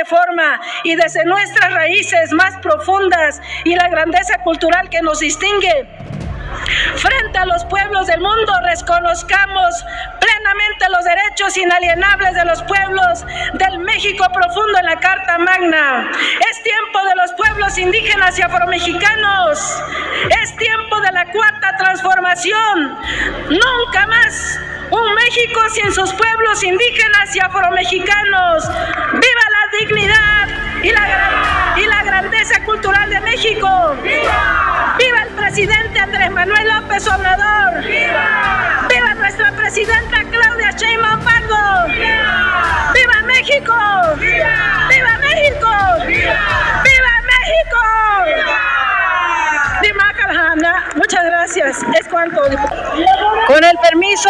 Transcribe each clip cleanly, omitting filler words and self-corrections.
reforma y desde nuestras raíces más profundas y la grandeza cultural que nos distingue, frente a los pueblos del mundo, reconozcamos plenamente los derechos inalienables de los pueblos del México profundo en la Carta Magna. Es tiempo de los pueblos indígenas y afromexicanos. Es tiempo de la cuarta transformación. Nunca más un México sin sus pueblos indígenas y afromexicanos. ¡Viva la dignidad y la grandeza cultural de México! ¡Viva! ¡Viva el presidente Andrés Manuel López Obrador! ¡Viva! ¡Viva nuestra presidenta Claudia Sheinbaum Pardo! ¡Viva! ¡Viva México! ¡Viva! ¡Viva México! ¡Viva! ¡Viva México! ¡Viva! Muchas gracias. Es cuanto. Con el permiso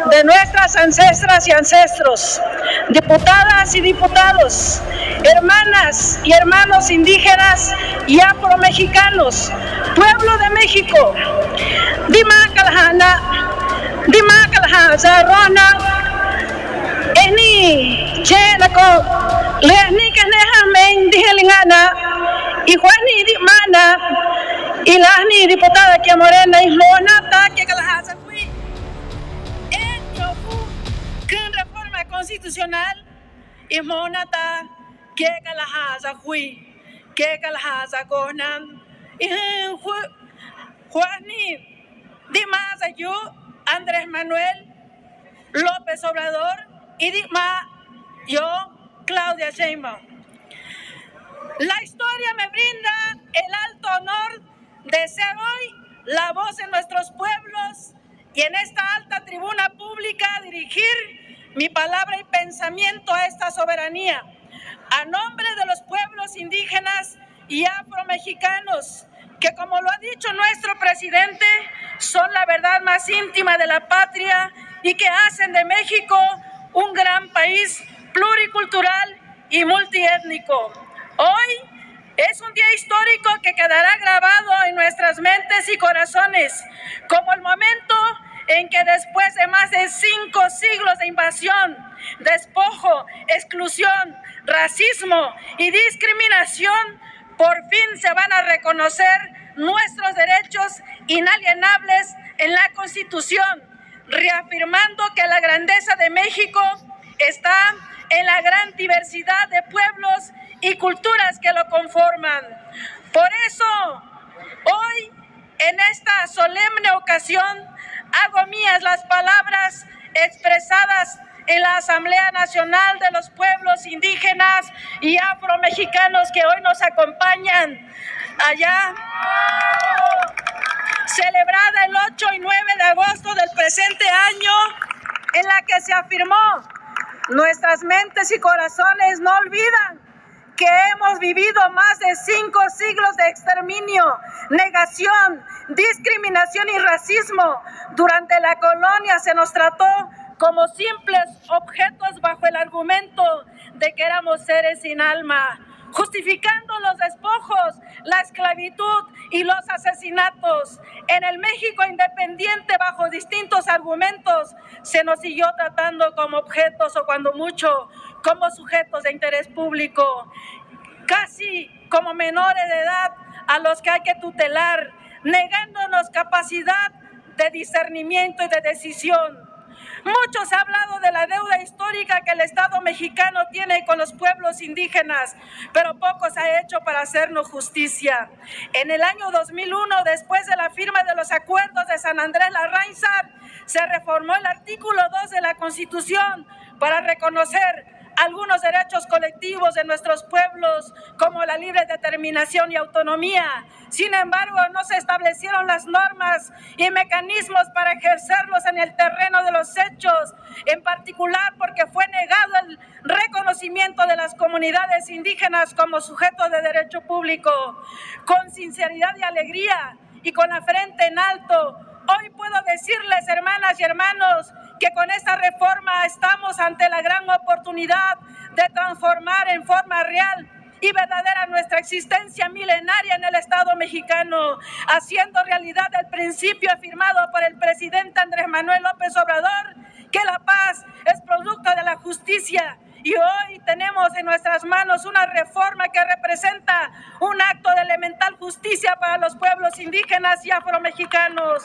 de nuestras ancestras y ancestros, diputadas y diputados, hermanas y hermanos indígenas y afromexicanos, pueblo de México, Dimakalhana, Zarona, Eni, Chenako, Lehni Kanehamen, Dihelingana, y Juani Dimana, y Lahni, diputada que Morena, y Lonata, que Kalahasa fui, en Yoku, con reforma constitucional, y Monata, que Kalahasa fui, que Kalahasa Konan, y Juani, Dimasa yo, Andrés Manuel López Obrador, y Dima yo, Claudia Sheinbaum. La historia me brinda el alto honor de ser hoy la voz de nuestros pueblos y en esta alta tribuna pública dirigir mi palabra y pensamiento a esta soberanía. A nombre de los pueblos indígenas y afromexicanos, que como lo ha dicho nuestro presidente, son la verdad más íntima de la patria y que hacen de México un gran país pluricultural y multiétnico. Hoy es un día histórico que quedará grabado en nuestras mentes y corazones, como el momento en que después de más de 5 siglos de invasión, despojo, exclusión, racismo y discriminación, por fin se van a reconocer nuestros derechos inalienables en la Constitución, reafirmando que la grandeza de México está en la gran diversidad de pueblos y culturas que lo conforman. Por eso, hoy, en esta solemne ocasión, hago mías las palabras expresadas en la Asamblea Nacional de los Pueblos Indígenas y Afromexicanos que hoy nos acompañan allá, celebrada el 8 y 9 de agosto del presente año, en la que se afirmó: nuestras mentes y corazones no olvidan que hemos vivido más de 5 siglos de exterminio, negación, discriminación y racismo. Durante la colonia se nos trató como simples objetos bajo el argumento de que éramos seres sin alma, justificando los despojos, la esclavitud y los asesinatos. En el México independiente, bajo distintos argumentos, se nos siguió tratando como objetos o cuando mucho como sujetos de interés público, casi como menores de edad a los que hay que tutelar, negándonos capacidad de discernimiento y de decisión. Mucho se ha hablado de la deuda histórica que el Estado mexicano tiene con los pueblos indígenas, pero poco se ha hecho para hacernos justicia. En el año 2001, después de la firma de los acuerdos de San Andrés Larrainzar, se reformó el artículo 2 de la Constitución para reconocer algunos derechos colectivos de nuestros pueblos, como la libre determinación y autonomía. Sin embargo, no se establecieron las normas y mecanismos para ejercerlos en el terreno de los hechos, en particular porque fue negado el reconocimiento de las comunidades indígenas como sujetos de derecho público. Con sinceridad y alegría y con la frente en alto, hoy puedo decirles, hermanas y hermanos, que con esta reforma estamos ante la gran oportunidad de transformar en forma real y verdadera nuestra existencia milenaria en el Estado mexicano, haciendo realidad el principio afirmado por el presidente Andrés Manuel López Obrador, que la paz es producto de la justicia y hoy tenemos en nuestras manos una reforma que representa un acto de elemental justicia para los pueblos indígenas y afromexicanos,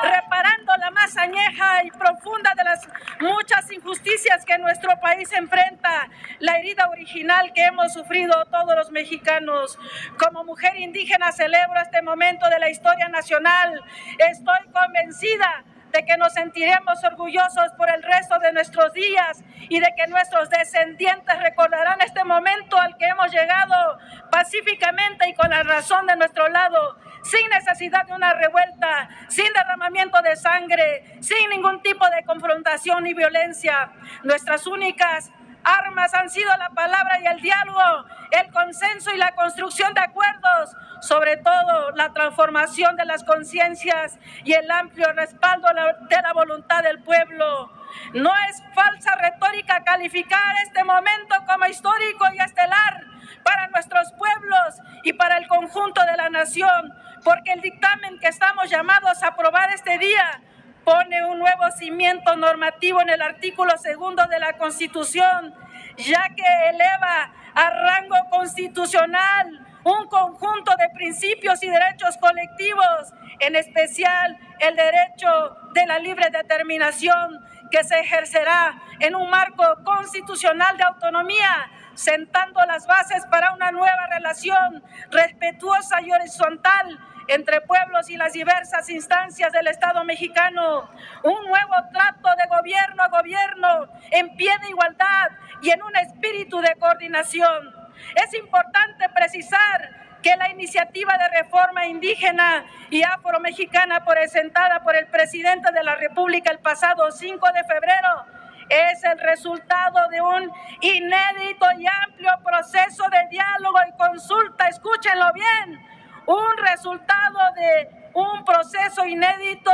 reparando la más añeja y profunda de las muchas injusticias que nuestro país enfrenta, la herida original que hemos sufrido todos los mexicanos. Como mujer indígena celebro este momento de la historia nacional. Estoy convencida de que nos sentiremos orgullosos por el resto de nuestros días y de que nuestros descendientes recordarán este momento al que hemos llegado pacíficamente y con la razón de nuestro lado, sin necesidad de una revuelta, sin derramamiento de sangre, sin ningún tipo de confrontación y violencia. Nuestras únicas armas han sido la palabra y el diálogo, el consenso y la construcción de acuerdos, sobre todo la transformación de las conciencias y el amplio respaldo de la voluntad del pueblo. No es falsa retórica calificar este momento como histórico y estelar para nuestros pueblos y para el conjunto de la nación, porque el dictamen que estamos llamados a aprobar este día pone un nuevo cimiento normativo en el artículo 2 de la Constitución, ya que eleva a rango constitucional un conjunto de principios y derechos colectivos, en especial el derecho de la libre determinación, que se ejercerá en un marco constitucional de autonomía, sentando las bases para una nueva relación respetuosa y horizontal entre pueblos y las diversas instancias del Estado mexicano, un nuevo trato de gobierno a gobierno en pie de igualdad y en un espíritu de coordinación. Es importante precisar que la iniciativa de reforma indígena y afromexicana presentada por el presidente de la República el pasado 5 de febrero es el resultado de un inédito y amplio proceso de diálogo y consulta, escúchenlo bien, un resultado de un proceso inédito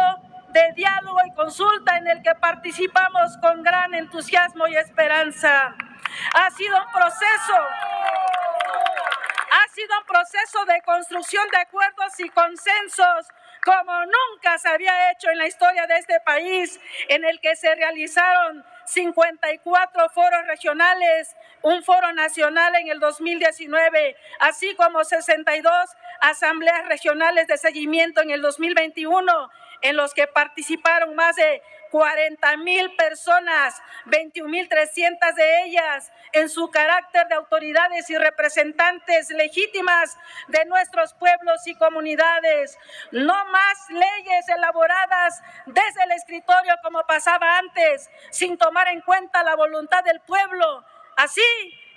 de diálogo y consulta en el que participamos con gran entusiasmo y esperanza. Ha sido un proceso de construcción de acuerdos y consensos como nunca se había hecho en la historia de este país, en el que se realizaron 54 foros regionales, un foro nacional en el 2019, así como 62 asambleas regionales de seguimiento en el 2021, en los que participaron más de 40,000 personas, 21,300 de ellas en su carácter de autoridades y representantes legítimas de nuestros pueblos y comunidades. No más leyes elaboradas desde el escritorio como pasaba antes, sin tomar en cuenta la voluntad del pueblo. Así,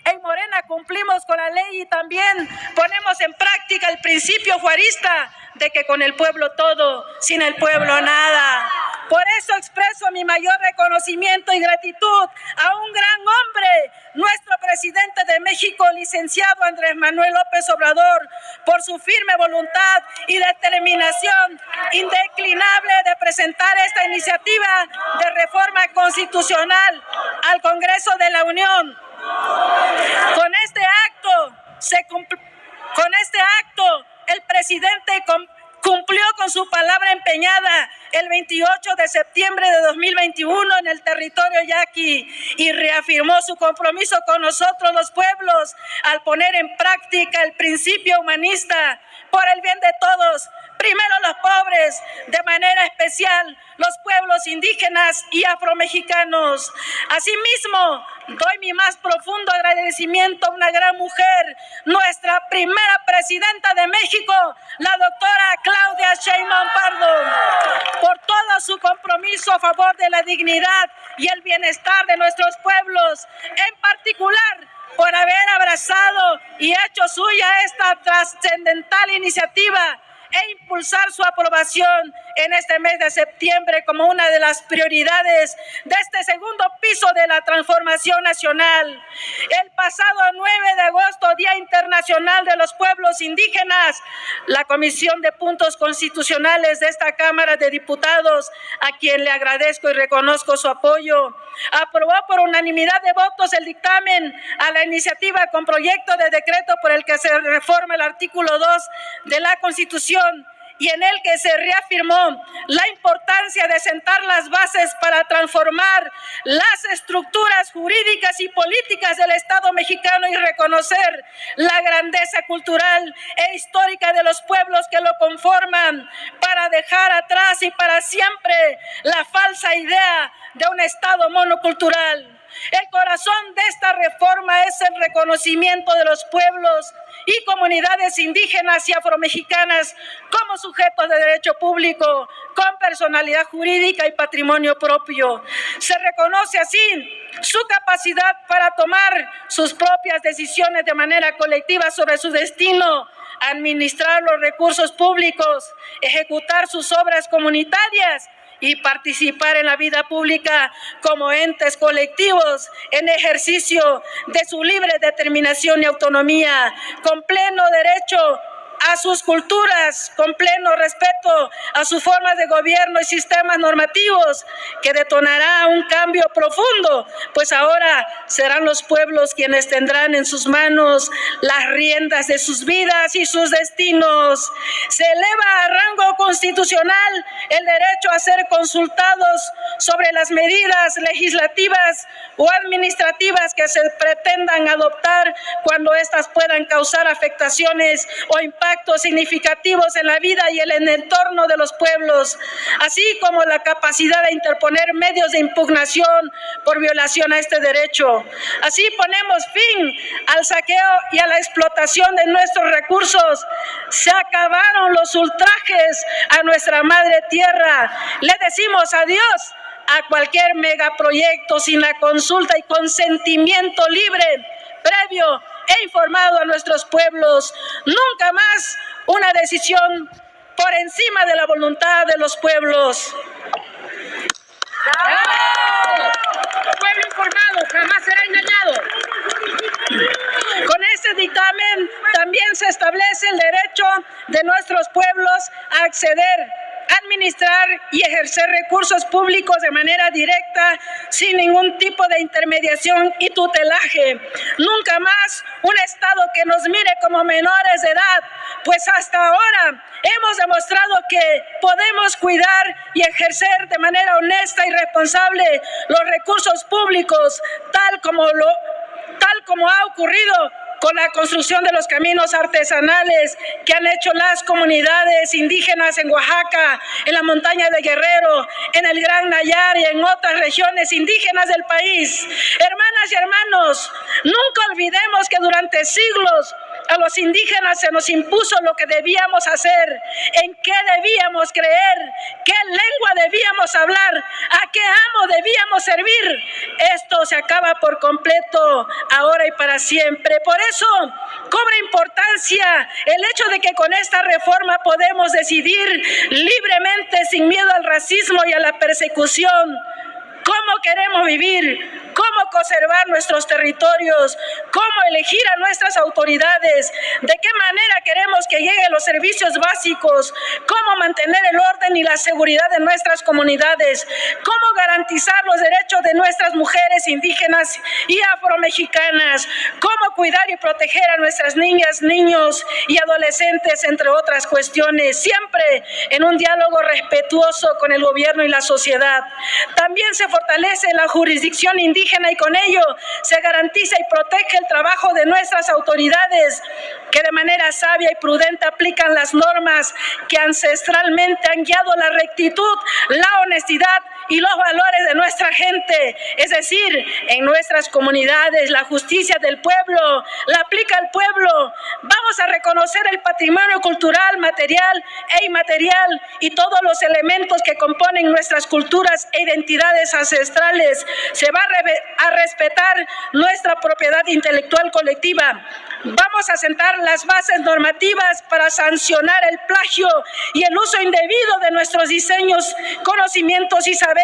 en Morena cumplimos con la ley y también ponemos en práctica el principio juarista de que con el pueblo todo, sin el pueblo nada. Por eso expreso mi mayor reconocimiento y gratitud a un gran hombre, nuestro presidente de México, licenciado Andrés Manuel López Obrador, por su firme voluntad y determinación indeclinable de presentar esta iniciativa de reforma constitucional al Congreso de la Unión. Con este acto, el presidente cumplió con su palabra empeñada el 28 de septiembre de 2021 en el territorio yaqui y reafirmó su compromiso con nosotros los pueblos al poner en práctica el principio humanista por el bien de todos, primero los pobres, de manera especial los pueblos indígenas y afromexicanos. Asimismo, doy mi más profundo agradecimiento a una gran mujer, nuestra primera presidenta de México, la doctora Claudia Sheinbaum Pardo, por todo su compromiso a favor de la dignidad y el bienestar de nuestros pueblos, en particular por haber abrazado y hecho suya esta trascendental iniciativa e impulsar su aprobación en este mes de septiembre como una de las prioridades de este segundo piso de la transformación nacional. El pasado 9 de agosto, Día Internacional de los Pueblos Indígenas, la Comisión de Puntos Constitucionales de esta Cámara de Diputados, a quien le agradezco y reconozco su apoyo, aprobó por unanimidad de votos el dictamen a la iniciativa con proyecto de decreto por el que se reforma el artículo 2 de la Constitución y en el que se reafirmó la importancia de sentar las bases para transformar las estructuras jurídicas y políticas del Estado mexicano y reconocer la grandeza cultural e histórica de los pueblos que lo conforman, para dejar atrás y para siempre la falsa idea de un Estado monocultural. El corazón de esta reforma es el reconocimiento de los pueblos y comunidades indígenas y afromexicanas como sujetos de derecho público, con personalidad jurídica y patrimonio propio. Se reconoce así su capacidad para tomar sus propias decisiones de manera colectiva sobre su destino, administrar los recursos públicos, ejecutar sus obras comunitarias y participar en la vida pública como entes colectivos en ejercicio de su libre determinación y autonomía, con pleno derecho a sus culturas, con pleno respeto a sus formas de gobierno y sistemas normativos, que detonará un cambio profundo, pues ahora serán los pueblos quienes tendrán en sus manos las riendas de sus vidas y sus destinos. Se eleva a rango constitucional el derecho a ser consultados sobre las medidas legislativas o administrativas que se pretendan adoptar cuando éstas puedan causar afectaciones o impactos significativos en la vida y en el entorno de los pueblos, así como la capacidad de interponer medios de impugnación por violación a este derecho. Así ponemos fin al saqueo y a la explotación de nuestros recursos. Se acabaron los ultrajes a nuestra madre tierra. Le decimos adiós a cualquier megaproyecto sin la consulta y consentimiento libre, previo e informado a nuestros pueblos. Nunca más una decisión por encima de la voluntad de los pueblos. ¡Bravo! Pueblo informado jamás será engañado. Con este dictamen también se establece el derecho de nuestros pueblos a acceder, administrar y ejercer recursos públicos de manera directa, sin ningún tipo de intermediación y tutelaje. Nunca más un Estado que nos mire como menores de edad, pues hasta ahora hemos demostrado que podemos cuidar y ejercer de manera honesta y responsable los recursos públicos, tal como ha ocurrido con la construcción de los caminos artesanales que han hecho las comunidades indígenas en Oaxaca, en la montaña de Guerrero, en el Gran Nayar y en otras regiones indígenas del país. Hermanas y hermanos, nunca olvidemos que durante siglos a los indígenas se nos impuso lo que debíamos hacer, en qué debíamos creer, qué lengua debíamos hablar, a qué amo debíamos servir. Esto se acaba por completo, ahora y para siempre. Por eso cobra importancia el hecho de que con esta reforma podemos decidir libremente, sin miedo al racismo y a la persecución, cómo queremos vivir, cómo conservar nuestros territorios, cómo elegir a nuestras autoridades, de qué manera queremos que lleguen los servicios básicos, cómo mantener el orden y la seguridad de nuestras comunidades, cómo garantizar los derechos de nuestras mujeres indígenas y afromexicanas, cómo cuidar y proteger a nuestras niñas, niños y adolescentes, entre otras cuestiones, siempre en un diálogo respetuoso con el gobierno y la sociedad. También se fortalece la jurisdicción indígena y con ello se garantiza y protege el trabajo de nuestras autoridades, que de manera sabia y prudente aplican las normas que ancestralmente han guiado la rectitud, la honestidad y los valores de nuestra gente, es decir, en nuestras comunidades. La justicia del pueblo la aplica el pueblo. Vamos a reconocer el patrimonio cultural, material e inmaterial y todos los elementos que componen nuestras culturas e identidades ancestrales. Se va a respetar nuestra propiedad intelectual colectiva. Vamos a sentar las bases normativas para sancionar el plagio y el uso indebido de nuestros diseños, conocimientos y saberes.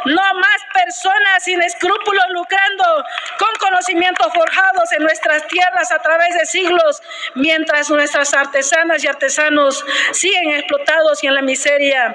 No más personas sin escrúpulos lucrando con conocimientos forjados en nuestras tierras a través de siglos, mientras nuestras artesanas y artesanos siguen explotados y en la miseria.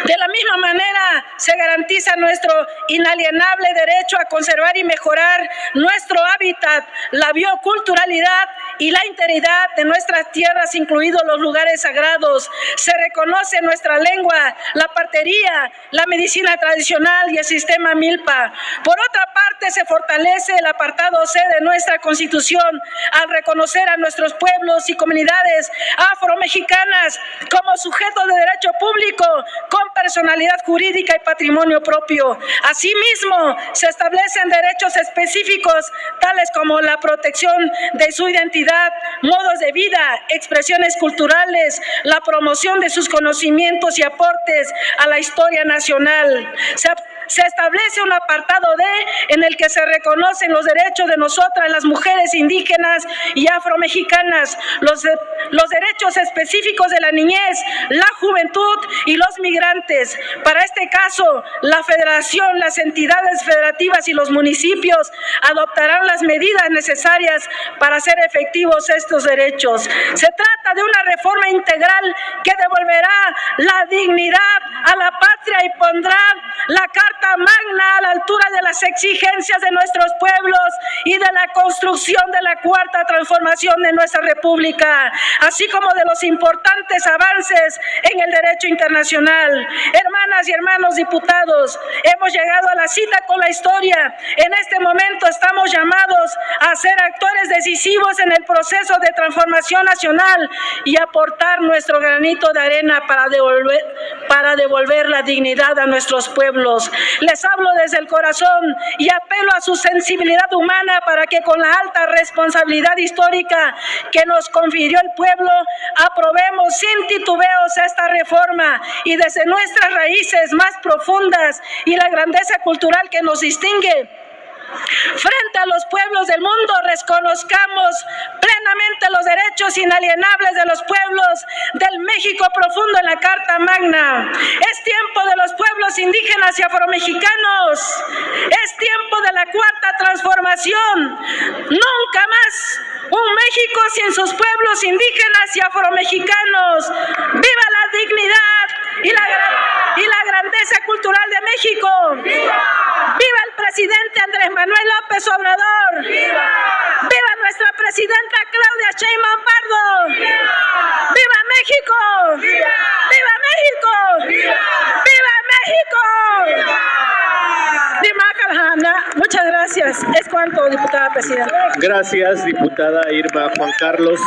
De la misma manera, se garantiza nuestro inalienable derecho a conservar y mejorar nuestro hábitat, la bioculturalidad y la integridad de nuestras tierras, incluidos los lugares sagrados. Se reconoce nuestra lengua, la partería, la medicina tradicional y el sistema Milpa. Por otra parte, se fortalece el apartado C de nuestra Constitución al reconocer a nuestros pueblos y comunidades afromexicanas como sujetos de derecho público con personalidad jurídica y patrimonio propio. Asimismo, se establecen derechos específicos tales como la protección de su identidad, modos de vida, expresiones culturales, la promoción de sus conocimientos y aportes a la historia nacional. Se establece un apartado D en el que se reconocen los derechos de nosotras, las mujeres indígenas y afromexicanas, los derechos específicos de la niñez, la juventud y los migrantes. Para este caso, la Federación, las entidades federativas y los municipios adoptarán las medidas necesarias para hacer efectivos estos derechos. Se trata de una reforma integral que devolverá la dignidad a la patria y pondrá la Carta Magna a la altura de las exigencias de nuestros pueblos y de la construcción de la cuarta transformación de nuestra República, así como de los importantes avances en el derecho internacional. Hermanas y hermanos diputados, hemos llegado a la cita con la historia. En este momento estamos llamados a ser actores decisivos en el proceso de transformación nacional y aportar nuestro granito de arena para devolver la dignidad a nuestros pueblos. Les hablo desde el corazón y apelo a su sensibilidad humana para que con la alta responsabilidad histórica que nos confirió el pueblo, aprobemos sin titubeos esta reforma y desde nuestras raíces más profundas y la grandeza cultural que nos distingue, frente a los pueblos del mundo, reconozcamos plenamente los derechos inalienables de los pueblos del México profundo en la Carta Magna. Es tiempo de los pueblos indígenas y afromexicanos. Es tiempo de la cuarta transformación. Nunca más un México sin sus pueblos indígenas y afromexicanos. ¡Viva la dignidad y la grandeza cultural de México! ¡Viva! ¡Viva el presidente Andrés Manuel López Obrador! ¡Viva! ¡Viva nuestra presidenta Claudia Sheinbaum Pardo! ¡Viva! ¡Viva México! ¡Viva! ¡Viva México! ¡Viva! ¡Viva México! ¡Viva! Muchas gracias. Es cuanto, diputada presidenta. Gracias, diputada Irma. Juan Carlos.